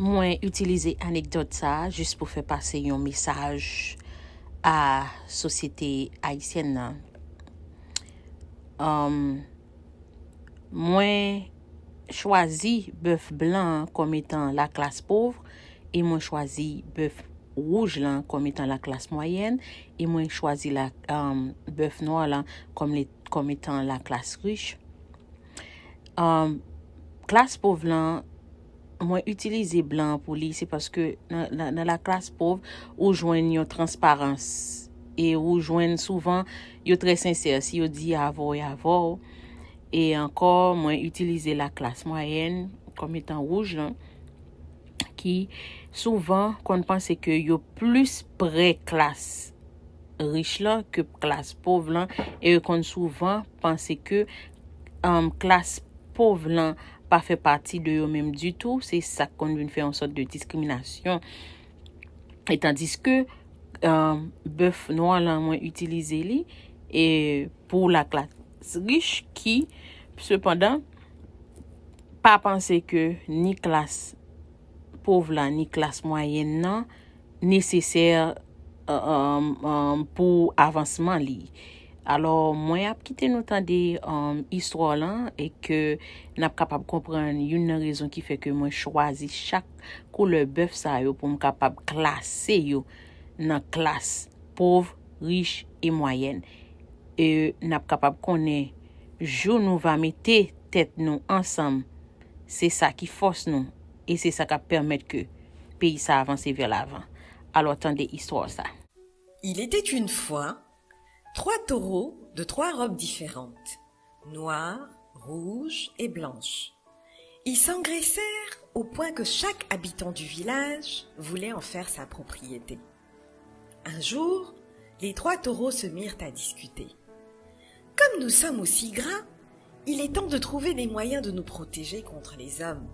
Moi, utiliser anecdote ça juste pour faire passer un message à société haïtienne nan. Moi choisi bœuf blanc comme étant la classe pauvre et moi choisi bœuf rouge là comme étant la classe moyenne et moi choisi la bœuf noir là comme étant la classe riche. Classe pauvre là moi utiliser blanc pour lui c'est parce que dans la classe pauvre ou joignent une transparence et ou joignent souvent yo très sincère si yo dit avant et encore moi utiliser la classe moyenne comme étant rouge là qui souvent qu'on pense que yo plus près classe riche là que classe pauvre là et qu'on souvent pense que classe pauvre là pas fait partie de eux-mêmes du tout, c'est ça qu'on vient faire en sorte de discrimination. Et tandis que bœuf noir là moins utilisé li et pour la classe riche qui cependant pas penser que ni classe pauvre là ni classe moyenne non nécessaire pour avancement li. Alors moi a quitté nous temps des histoire là et que n'a capable comprendre une raison qui fait que moi choisi chaque couleur bœuf ça yo pour me capable classer yo dans classe pauvre, riche et moyenne. Et n'a capable connaître jour nous va mettre tête nous ensemble. C'est ça qui force nous et c'est ça qui permet que pays ça avance vers l'avant. Alors attendez histoire ça. Il était une fois 3 taureaux de 3 robes différentes, noires, rouges et blanches. Ils s'engraissèrent au point que chaque habitant du village voulait en faire sa propriété. Un jour, les 3 taureaux se mirent à discuter. « Comme nous sommes aussi gras, il est temps de trouver des moyens de nous protéger contre les hommes.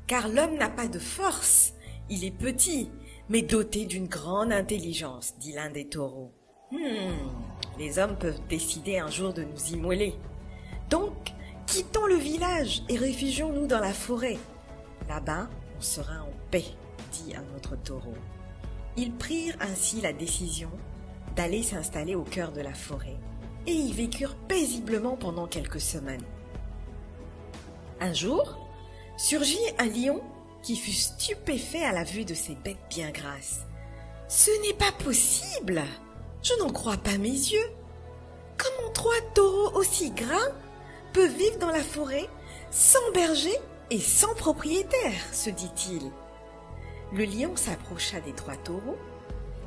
Car l'homme n'a pas de force, il est petit, mais doté d'une grande intelligence, dit l'un des taureaux. Les hommes peuvent décider un jour de nous immoler. Donc, quittons le village et réfugions-nous dans la forêt. Là-bas, on sera en paix, dit un autre taureau. Ils prirent ainsi la décision d'aller s'installer au cœur de la forêt et y vécurent paisiblement pendant quelques semaines. Un jour, surgit un lion qui fut stupéfait à la vue de ces bêtes bien grasses. « Ce n'est pas possible ! Je n'en crois pas mes yeux. Comment 3 taureaux aussi gras peuvent vivre dans la forêt sans berger et sans propriétaire, se dit-il. Le lion s'approcha des 3 taureaux,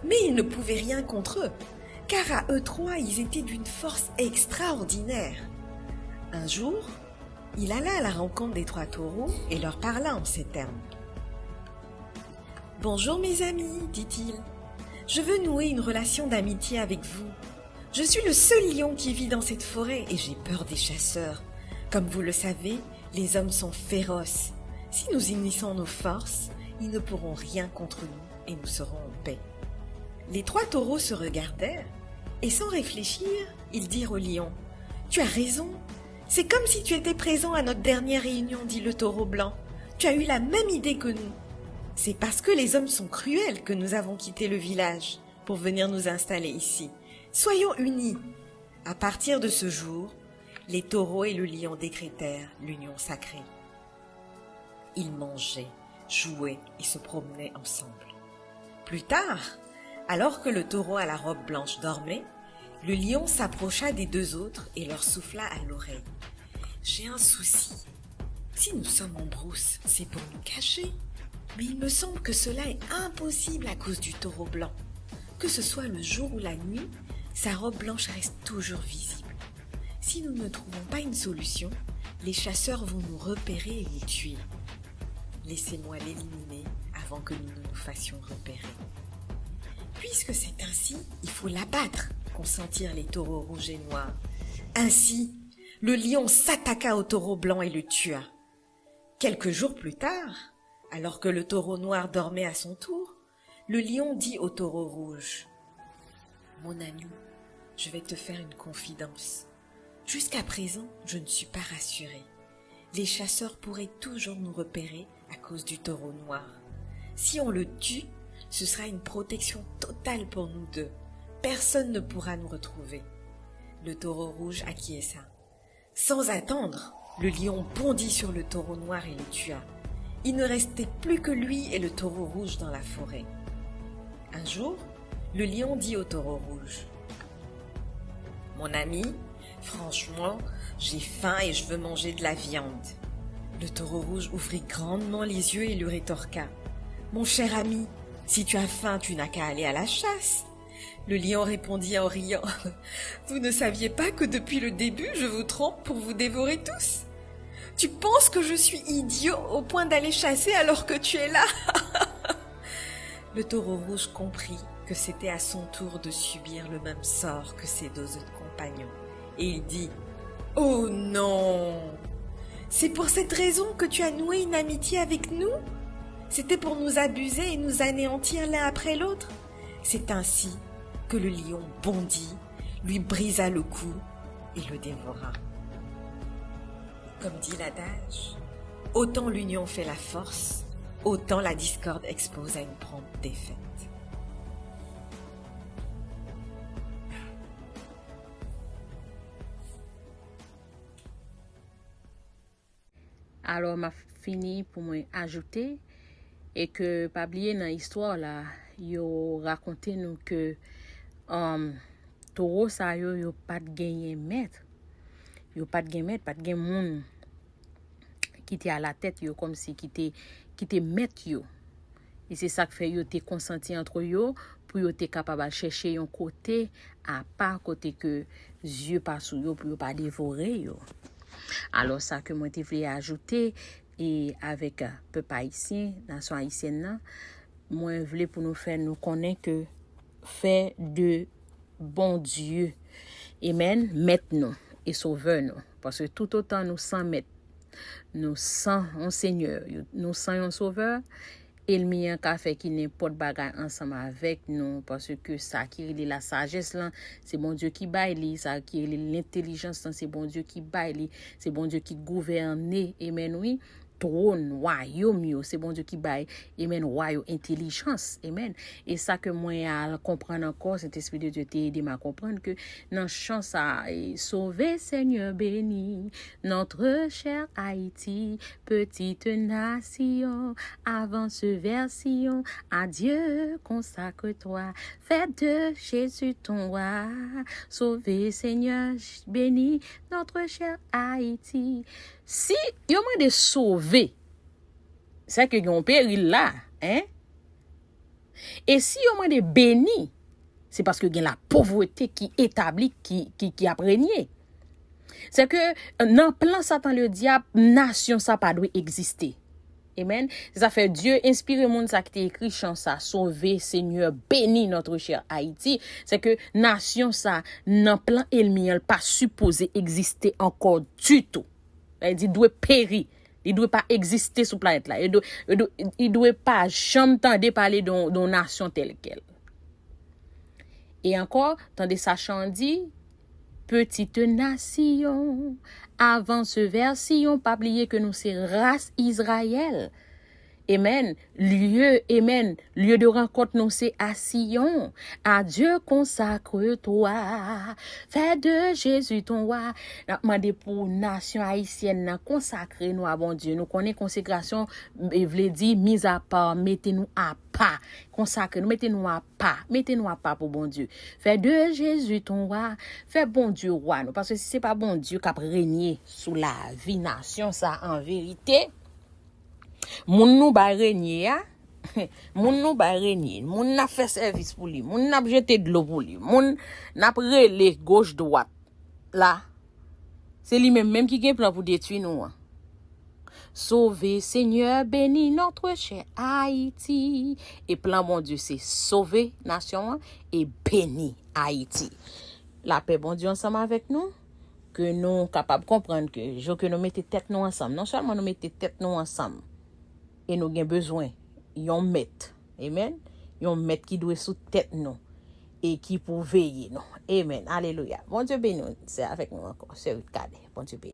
mais il ne pouvait rien contre eux, car à eux 3, ils étaient d'une force extraordinaire. Un jour, il alla à la rencontre des 3 taureaux et leur parla en ces termes. « Bonjour mes amis, dit-il. Je veux nouer une relation d'amitié avec vous. Je suis le seul lion qui vit dans cette forêt et j'ai peur des chasseurs. Comme vous le savez, les hommes sont féroces. Si nous unissons nos forces, ils ne pourront rien contre nous et nous serons en paix. » Les 3 taureaux se regardèrent et sans réfléchir, ils dirent au lion « Tu as raison, c'est comme si tu étais présent à notre dernière réunion, dit le taureau blanc. Tu as eu la même idée que nous. C'est parce que les hommes sont cruels que nous avons quitté le village pour venir nous installer ici. Soyons unis. » À partir de ce jour, les taureaux et le lion décrétèrent l'union sacrée. Ils mangeaient, jouaient et se promenaient ensemble. Plus tard, alors que le taureau à la robe blanche dormait, le lion s'approcha des 2 autres et leur souffla à l'oreille. « J'ai un souci. Si nous sommes en brousse, c'est pour nous cacher. Mais il me semble que cela est impossible à cause du taureau blanc. Que ce soit le jour ou la nuit, sa robe blanche reste toujours visible. Si nous ne trouvons pas une solution, les chasseurs vont nous repérer et nous tuer. Laissez-moi l'éliminer avant que nous ne nous fassions repérer. » Puisque c'est ainsi, il faut l'abattre, consentirent les taureaux rouges et noirs. Ainsi, le lion s'attaqua au taureau blanc et le tua. Quelques jours plus tard, alors que le taureau noir dormait à son tour, le lion dit au taureau rouge « Mon ami, je vais te faire une confidence. Jusqu'à présent, je ne suis pas rassuré. Les chasseurs pourraient toujours nous repérer à cause du taureau noir. Si on le tue, ce sera une protection totale pour nous deux. Personne ne pourra nous retrouver. Le taureau rouge acquiesça. Sans attendre, le lion bondit sur le taureau noir et le tua. Il ne restait plus que lui et le taureau rouge dans la forêt. Un jour, le lion dit au taureau rouge: « Mon ami, franchement, j'ai faim et je veux manger de la viande. » Le taureau rouge ouvrit grandement les yeux et lui rétorqua: « Mon cher ami, si tu as faim, tu n'as qu'à aller à la chasse. » Le lion répondit en riant: « Vous ne saviez pas que depuis le début, je vous trompe pour vous dévorer tous? Tu penses que je suis idiot au point d'aller chasser alors que tu es là ?» Le taureau rouge comprit que c'était à son tour de subir le même sort que ses deux autres compagnons. Et il dit: « Oh non! C'est pour cette raison que tu as noué une amitié avec nous? C'était pour nous abuser et nous anéantir l'un après l'autre? » C'est ainsi que le lion bondit, lui brisa le cou et le dévora. Comme dit l'adage, autant l'union fait la force, autant la discorde expose à une prompte défaite. Alors, m'a fini pour moi ajouter et que pas oublier dans l'histoire là, yo raconté nous que taureau ça yo pas de gagner maître. Yo pas de gagner maître, pas de gagner monde qui était à la tête yo comme si qui était maître yo. Et c'est ça que fait yo te consenti entre yo pour yo te capable de chercher un côté à part côté que yeux pas sous yo pour yo pas dévorer yo. Alors ça que moi te voulais ajouter et avec peuple haïtien, nation haïtienne là, moi voulais pour nous faire nous connaître que fait de bon Dieu. Amen, maître nous et sauveur nous parce que tout autant nous sans maître, nous sans un Seigneur, nous sans un sauveur. Et le mien qu'a fait qui n'importe bagay ensemble avec nous parce que ça qui est la sagesse là, c'est bon Dieu qui baille, ça qui est l'intelligence là, c'est bon Dieu qui baille, c'est bon Dieu qui gouverne. Amen oui. Trône, royaume, c'est bon Dieu qui baille, amen, royaume, intelligence, amen. Et ça que moi, à comprendre encore, cet esprit de Dieu t'a aidé à comprendre que dans chance à sauver Seigneur béni, notre cher Haïti, petite nation, avance vers Sion, à Dieu consacre-toi, fais de Jésus ton roi, sauver Seigneur béni, notre cher Haïti. Si yo m'a de sauver, c'est que yon péril là, hein? Et si yo m'a de béni, c'est parce que gen la pauvreté qui établit, qui a régné. C'est que dans plan Satan le diable, nation ça pas doit exister. Amen. Ça fait Dieu inspire monde ça qui écrit chant ça, sauver Seigneur béni notre cher Haïti. C'est que nation ça dans plan ennemi pas supposé exister encore du tout. Il dit doit périr, il doit pas exister sur planète là, il doit pas jamais tendre parler d'une nation telle quelle. Et encore tandis ça chant dit petite nation, avance vers Sion, pas oublier que nous c'est race Israël. Amen. Lieu de rencontre nous c'est à Sion. À Dieu consacre-toi. Fais de Jésus ton roi. N'a demandé pour nation haïtienne consacrer nous à bon Dieu. Nous connaît consécration veut dire mise à part, mettez-nous à part. Consacrer nous, mettez-nous à part pour bon Dieu. Fais de Jésus ton roi. Fais bon Dieu roi nous parce que si c'est pas bon Dieu qui a régné sous la vie nation ça en vérité. Moun nou ba régner moun nou ba régner moun n'a fait service pour lui moun n'a jeté de l'eau pour lui moun n'a relé gauche droite là c'est lui même qui gen plan pour détruire nous. Sauver Seigneur béni notre cher Haïti et plan bon Dieu c'est sauver nation et béni Haïti. La paix bon Dieu ensemble avec nous que nous capable comprendre que nous mettez tête nous ensemble, non seulement nous mettez tête nous ensemble et nous avons besoin yon maître, amen, yon maître qui doit sous tête nous et qui pour veiller nous, amen, alléluia. Bon Dieu béni, c'est avec nous encore, c'est Ruth Cadet, bon Dieu béni.